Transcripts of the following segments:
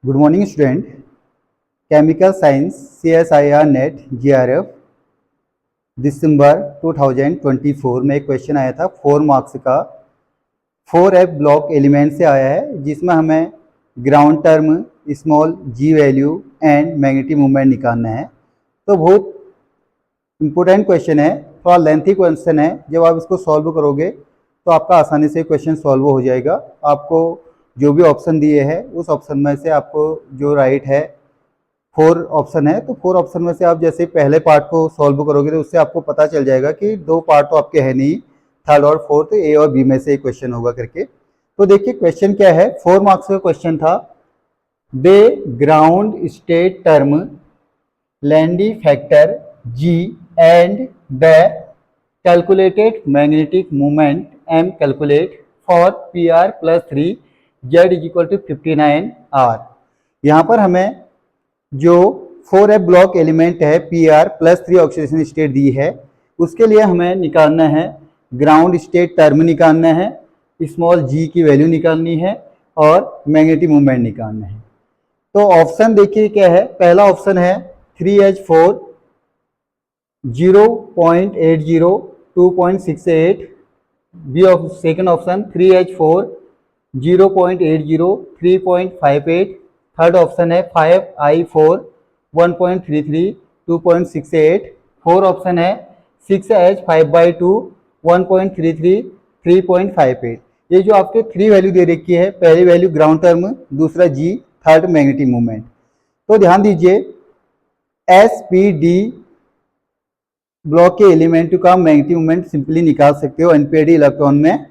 Good morning student. Chemical science CSIR net GRF दिसंबर 2024 में एक question आया था 4 मार्क्स का। 4F ब्लॉक एलिमेंट से आया है जिसमें हमें ground term, small g value and magnetic movement निकालना है। तो बहुत इंपॉर्टेंट क्वेश्चन है, थोड़ा लेंथी क्वेश्चन है। जब आप इसको सॉल्व करोगे तो आपका आसानी से क्वेश्चन सॉल्व हो जाएगा। आपको जो भी ऑप्शन दिए हैं उस ऑप्शन में से आपको जो राइट है 4 ऑप्शन है, तो 4 ऑप्शन में से आप जैसे पहले पार्ट को सॉल्व करोगे तो उससे आपको पता चल जाएगा कि 2 पार्ट तो आपके है नहीं, थर्ड और फोर्थ ए और बी में से एक क्वेश्चन होगा करके। तो देखिए क्वेश्चन क्या है, 4 मार्क्स का क्वेश्चन था। The ground state term Lande factor G and the calculated magnetic moment M calculate for PR + 3 Z = 59 R। यहाँ पर हमें जो 4F ब्लॉक एलिमेंट है PR + 3 ऑक्सीडेशन स्टेट दी है, उसके लिए हमें निकालना है ग्राउंड स्टेट टर्म निकालना है, स्मॉल g की वैल्यू निकालनी है और मैग्नेटिक मूवमेंट निकालना है। तो ऑप्शन देखिए क्या है। पहला ऑप्शन है 3H4 0.80 2.68, B second option 3H4 0.80 3.58, third option है 5I4 1.33 2.68, फोर्थ ऑप्शन है 6H5/2 1.33 3.58। ये जो आपके 3 वैल्यू दे रखी है, पहली वैल्यू ग्राउंड टर्म, दूसरा G, थर्ड मैग्नेटिक मूवमेंट। तो ध्यान दीजिए SPD ब्लॉक के एलिमेंट का मैग्नेटिक मूवमेंट सिंपली निकाल सकते हो, NPD इलेक्ट्रॉन में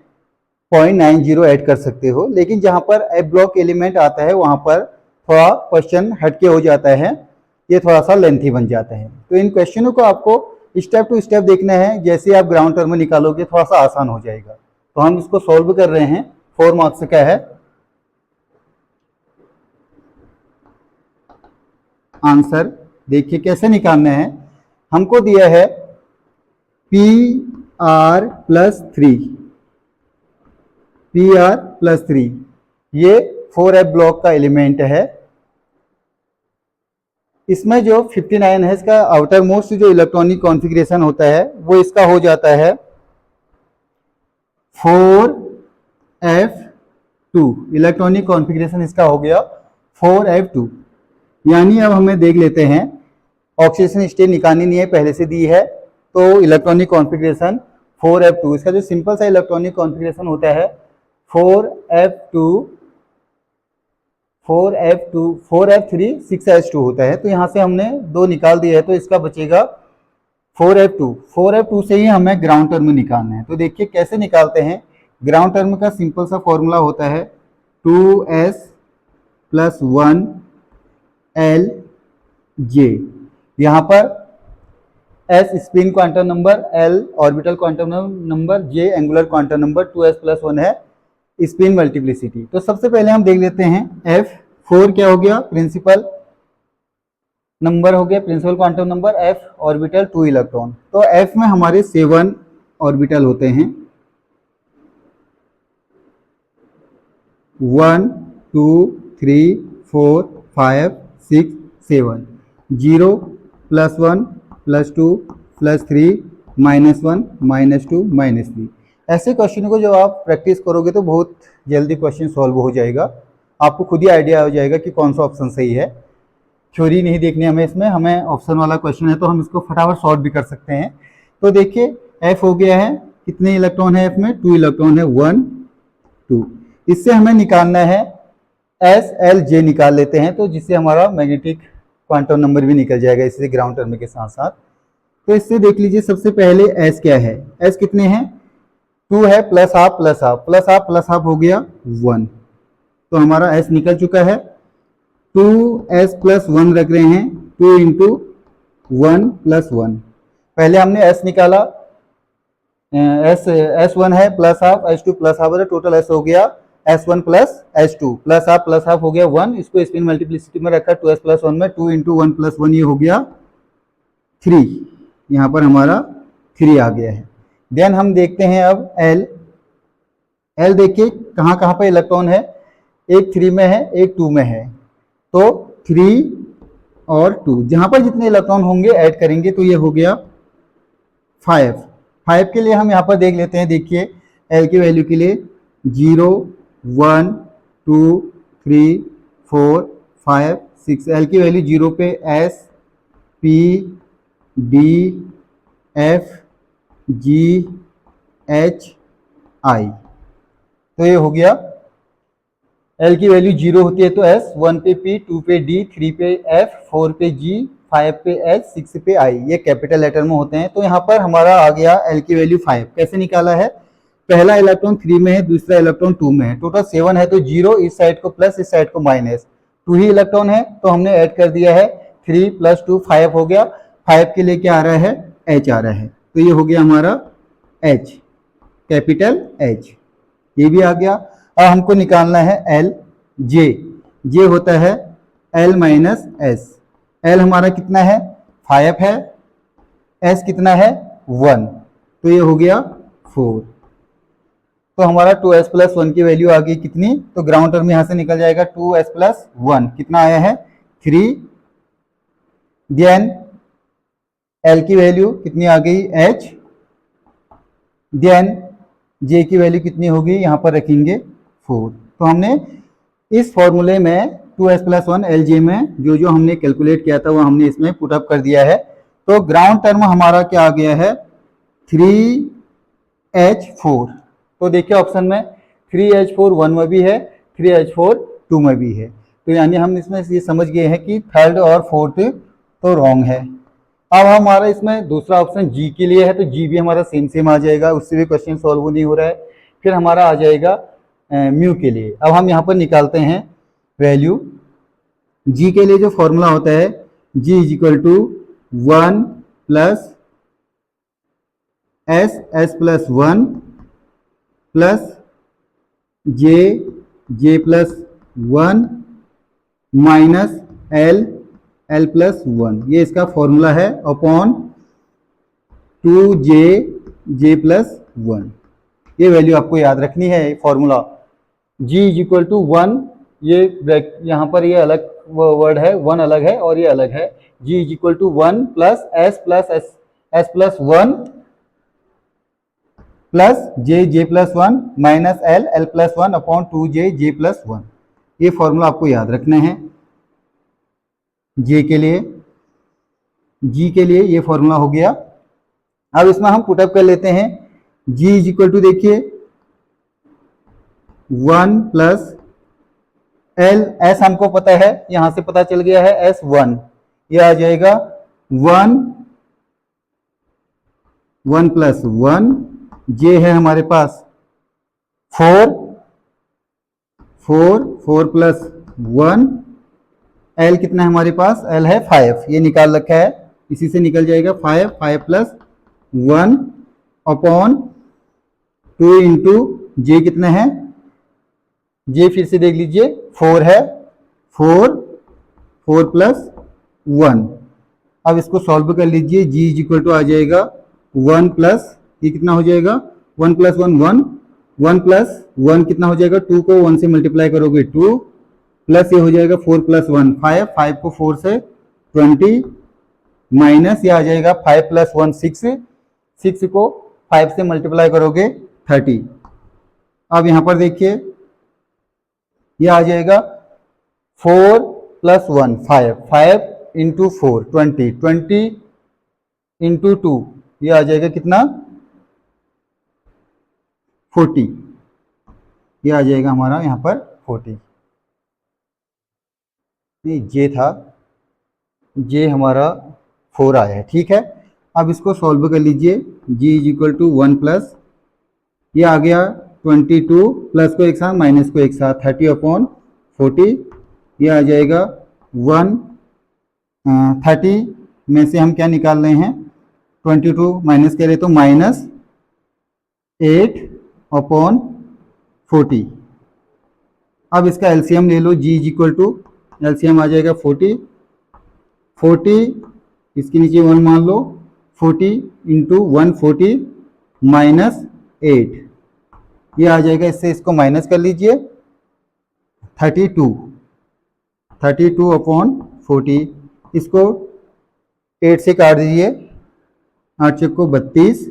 0.90 ऐड कर सकते हो। लेकिन जहां पर F ब्लॉक एलिमेंट आता है वहां पर थोड़ा क्वेश्चन हटके हो जाता है, ये थोड़ा सा लेंथी बन जाता है। तो इन क्वेश्चनों को आपको स्टेप टू स्टेप देखना है, जैसे आप ग्राउंड टर्म निकालोगे थोड़ा सा आसान हो जाएगा। तो हम इसको सॉल्व कर रहे हैं। 4 मार्क्स का है। आंसर देखिए कैसे निकालना है। हमको दिया है PR + 3, ये 4F ब्लॉक का एलिमेंट है। इसमें जो 59 है, इसका आउटर मोस्ट जो इलेक्ट्रॉनिक कॉन्फ़िगरेशन होता है वो इसका हो जाता है 4F2। इलेक्ट्रॉनिक कॉन्फ़िगरेशन इसका हो गया 4F2। यानी अब हमें देख लेते हैं, ऑक्सीडेशन स्टेट निकालनी नहीं है, पहले से दी है। तो इलेक्ट्रॉनिक कॉन्फ़िगरेशन 4F2, इसका जो सिंपल सा इलेक्ट्रॉनिक कॉन्फ़िगरेशन होता है 4F3 6H2 होता है। तो यहाँ से हमने 2 निकाल दिया है, तो इसका बचेगा 4F2 से ही हमें ग्राउंड टर्म निकालना है। तो देखिए कैसे निकालते हैं। ग्राउंड टर्म का सिंपल सा फॉर्मूला होता है 2S + 1 LJ। यहाँ पर S spin quantum number, L orbital quantum number, J angular quantum number, 2S + 1 है स्पिन मल्टीप्लिसिटी। तो सबसे पहले हम देख लेते हैं F4 क्या हो गया, प्रिंसिपल नंबर हो गया, principal quantum number, F orbital 2 electron. तो F में हमारे 7 ऑर्बिटल होते हैं, 1 2 3 4 5 6 7, 0 + 1 + 2 + 3 -1 -2 -3। ऐसे क्वेश्चन को जब आप प्रैक्टिस करोगे तो बहुत जल्दी क्वेश्चन सॉल्व हो जाएगा। आपको खुद ही आइडिया हो जाएगा कि कौन सा ऑप्शन सही है। थ्योरी नहीं देखनी हमें, इसमें हमें ऑप्शन वाला क्वेश्चन है तो हम इसको फटाफट सॉल्व भी कर सकते हैं। तो देखिए F हो गया है, कितने इलेक्ट्रॉन है F में, 2 इलेक्ट्रॉन है, 1 2। इससे हमें निकालना है SLJ, निकाल लेते हैं तो जिससे हमारा मैग्नेटिक क्वांटम नंबर भी निकल जाएगा इससे ग्राउंड टर्म के साथ साथ। तो इससे देख लीजिए सबसे पहले S क्या है, S कितने हैं, 2 है, +½ हो गया 1। तो हमारा S निकल चुका है। 2S + 1 रख रहे हैं, 2 × 1 + 1। पहले हमने S निकाला, S1 है +½ H2 +½ टोटल S हो गया S1 + H2 +½ हो गया 1। इसको स्पिन मल्टीप्लिसिटी में रखा 2S + 1 में, 2 × 1 + 1 ये हो गया 3। यहाँ पर हमारा 3 आ गया है। देन हम देखते हैं अब L देखिए कहाँ कहाँ पर इलेक्ट्रॉन है, एक 3 में है, एक 2 में है। तो 3 और 2 जहां पर जितने इलेक्ट्रॉन होंगे ऐड करेंगे तो ये हो गया 5। 5 के लिए हम यहाँ पर देख लेते हैं। देखिए एल की वैल्यू के लिए 0 1 2 3 4 5 6। एल की वैल्यू 0 पे S P D F G H I. तो ये हो गया एल की वैल्यू 0 होती है तो एस, 1 पे पी, 2 पे डी, 3 पे एफ, 4 पे जी, 5 पे एच, 6 पे आई। ये कैपिटल लेटर में होते हैं। तो यहाँ पर हमारा आ गया एल की वैल्यू 5। कैसे निकाला है? पहला इलेक्ट्रॉन 3 में है, दूसरा इलेक्ट्रॉन 2 में है। टोटल 7 है तो 0 इस साइड को प्लस, इस साइड को माइनस। 2 ही इलेक्ट्रॉन है तो हमने ऐड कर दिया है। 3 + 2 5 हो गया। 5 के लिए क्या आ रहा है? एच आ रहा है। तो ये हो गया हमारा एच, कैपिटल एच। ये भी आ गया। अब हमको निकालना है एल। जे, जे होता है एल माइनस एस। एल हमारा कितना है? 5 है। एस कितना है? 1। तो ये हो गया 4। तो हमारा 2s + 1 की वैल्यू आ गई कितनी? तो ग्राउंड टर्म यहां से निकल जाएगा। 2s + 1 कितना आया है? 3। देन एल की वैल्यू कितनी आ गई? h। देन जे की वैल्यू कितनी होगी? यहां पर रखेंगे 4। तो हमने इस फॉर्मूले में 2s + 1 LJ में जो जो हमने कैलकुलेट किया था वो हमने इसमें पुट अप कर दिया है। तो ग्राउंड टर्म हमारा क्या आ गया है? 3h4। तो देखिए ऑप्शन में 3h4 1 में भी है, 3h4 2 में भी है। तो यानी हम इसमें ये समझ गए हैं कि थर्ड और फोर्थ तो रॉन्ग है। अब हमारा इसमें दूसरा ऑप्शन जी के लिए है तो जी भी हमारा सेम सेम आ जाएगा, उससे भी क्वेश्चन सॉल्व नहीं हो रहा है। फिर हमारा आ जाएगा म्यू के लिए। अब हम यहाँ पर निकालते हैं वैल्यू। जी के लिए जो फॉर्मूला होता है जी = 1 + s + 1 + j + 1 - l + 1। ये इसका फॉर्मूला है अपॉन 2j + 1। ये वैल्यू आपको याद रखनी है। फॉर्मूला g = 1, ये यहाँ पर ये अलग वर्ड है, 1 अलग है और ये अलग है। g = 1 + s + 1 + j + 1 - l + 1 upon 2j + 1। ये फॉर्मूला आपको याद रखना है जे के लिए। जी के लिए ये फॉर्मूला हो गया। अब इसमें हम पुटअप कर लेते हैं। जी = देखिए 1 + एल, एस हमको पता है, यहां से पता चल गया है एस 1। ये आ जाएगा 1 + 1। जे है हमारे पास 4 + 1। एल कितना है हमारे पास? एल है 5, ये निकाल रखा है, इसी से निकल जाएगा 5 + 1 अपॉन 2 × जे कितना है? जे फिर से देख लीजिए 4 है, 4 + 1। अब इसको सॉल्व कर लीजिए। जी = आ जाएगा 1 + ये कितना हो जाएगा? 1 + 1 1, 1 + 1 कितना हो जाएगा? 2 को 1 से मल्टीप्लाई करोगे 2, प्लस ये हो जाएगा 4 + 1 5, 5 को 4 से 20, माइनस ये आ जाएगा 5 + 1 6, 6 को 5 से मल्टीप्लाई करोगे 30। अब यहां पर देखिए ये आ जाएगा 4 + 1 5, 5 × 4 20, 20 × 2 ये आ जाएगा कितना? 40। ये आ जाएगा हमारा यहाँ पर 40। ये जे था, जे हमारा 4 आया है। ठीक है, अब इसको सॉल्व कर लीजिए। जी = 1 + ये आ गया 22, प्लस को एक साथ माइनस को एक साथ 30/40। ये आ जाएगा 1 30 में से हम क्या निकाल रहे हैं? 22 माइनस करें तो -8/40। अब इसका एलसीएम ले लो। जी = एलसीएम आ जाएगा 40, 40 इसके नीचे 1 मान लो, 40 × 140 - 8 ये आ जाएगा। इससे इसको माइनस कर लीजिए 32। 32/40, इसको 8 से काट दीजिए, 8 चौक को 32,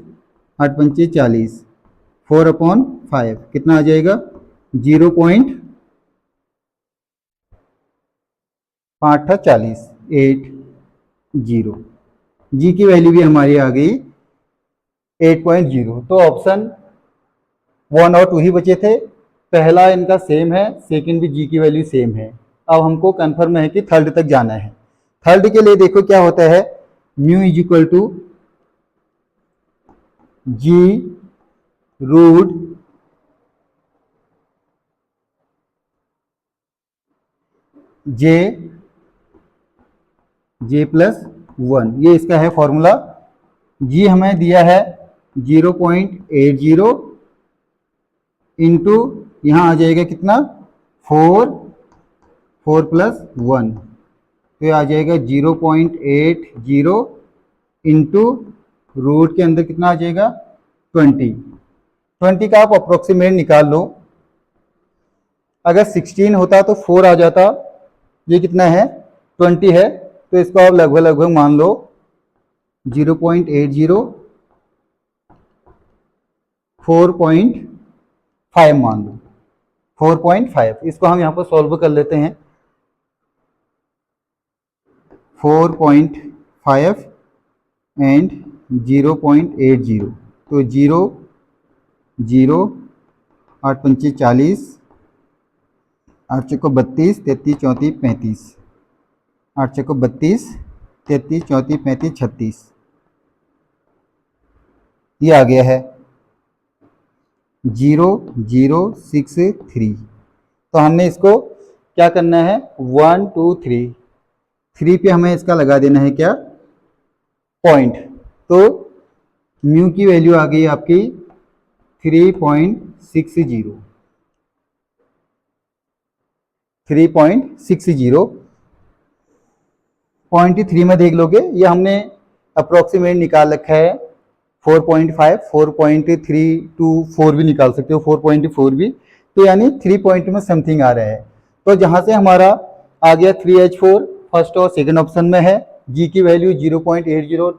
8 पंचे 40, 4/5 कितना आ जाएगा 0.5 40, 80। जी की वैल्यू भी हमारी आ गई 8.0। तो ऑप्शन 1 और 2 ही बचे थे। पहला इनका सेम है, सेकंड भी जी की वैल्यू सेम है। अब हमको कंफर्म है कि थर्ड तक जाना है। थर्ड के लिए देखो क्या होता है, mu is equal to g root J plus 1, ये इसका है फॉर्मूला। जी हमें दिया है 0.80 इंटू यहाँ आ जाएगा कितना 4 प्लस 1, तो ये आ जाएगा 0.80 इंटू रूट के अंदर कितना आ जाएगा 20 का आप अप्रोक्सीमेट निकाल लो। अगर 16 होता तो 4 आ जाता, ये कितना है 20 है, तो इसको आप लगभग लगभग मान लो 0.80 4.5 मान लो, 4.5। इसको हम यहाँ पर सॉल्व कर लेते हैं। 4.5 एंड 0.80, तो 0 0 8 पंचे 40, 8 चौको 32, 33 34 35, 8 चौको 32, 33 34 35 36, ये आ गया है 0063। तो हमने इसको क्या करना है 1 2 3 पे हमें इसका लगा देना है क्या पॉइंट। तो म्यू की वैल्यू आ गई आपकी 3.60, 3.60। पॉइंट 3 में देख लोगे, ये हमने अप्रोक्सीमेट निकाल रखा है 4.5, 4.324 भी निकाल सकते हो, 4.4 भी, तो यानी 3 पॉइंट में समथिंग आ रहा है। तो जहां से हमारा आ गया 3H4 फर्स्ट और सेकंड ऑप्शन में है, जी की वैल्यू 0.80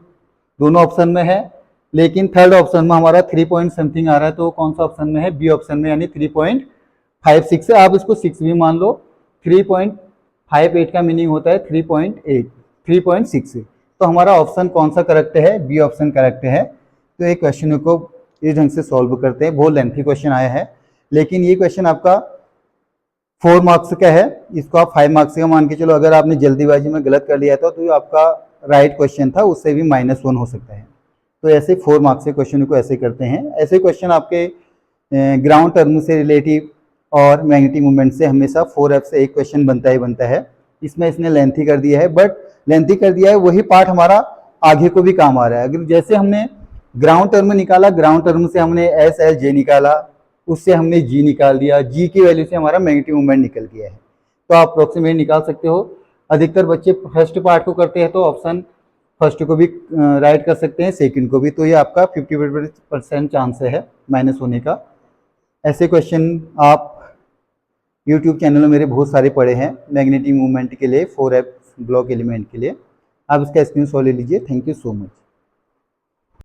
दोनों ऑप्शन में है, लेकिन थर्ड ऑप्शन में हमारा 3 पॉइंट समथिंग आ रहा है, तो कौन सा ऑप्शन में है, बी ऑप्शन में, यानी 3.56 है। आप इसको 6 भी मान लो, 3.58 का मीनिंग होता है 3.6। तो हमारा ऑप्शन कौन सा करेक्ट है, बी ऑप्शन करेक्ट है। तो ये क्वेश्चन को इस ढंग से सॉल्व करते हैं। बहुत लेंथी क्वेश्चन आया है, लेकिन ये क्वेश्चन आपका 4 मार्क्स का है, इसको आप 5 मार्क्स का मान के चलो। अगर आपने जल्दीबाजी में गलत कर लिया था तो ये आपका राइट क्वेश्चन था, उससे भी -1 हो सकता है। तो ऐसे 4 मार्क्स के क्वेश्चन को ऐसे करते हैं। ऐसे क्वेश्चन आपके ग्राउंड टर्म से रिलेटिव और मैग्नेटिक मूवमेंट से हमेशा 4F से एक क्वेश्चन बनता ही बनता है। इसमें इसने लेंथी कर दिया है, बट लेंथी कर दिया है वही पार्ट हमारा आगे को भी काम आ रहा है। अगर जैसे हमने ग्राउंड टर्म निकाला, ग्राउंड टर्म से हमने SLJ निकाला, उससे हमने G निकाल दिया, G की वैल्यू से हमारा मैग्नेटिक मूवमेंट निकल गया है। तो आप अप्रोक्सीमेट निकाल सकते हो। अधिकतर बच्चे फर्स्ट पार्ट को करते हैं, तो ऑप्शन फर्स्ट को भी राइट कर सकते हैं, सेकंड को भी। तो ये आपका 50% चांस है माइनस होने का। ऐसे क्वेश्चन आप यूट्यूब चैनल में मेरे बहुत सारे पड़े हैं मैग्नेटिक मूवमेंट के लिए, 4F ब्लॉक एलिमेंट के लिए। आप इसका स्क्रीनशॉट ले लीजिए। Thank you so much.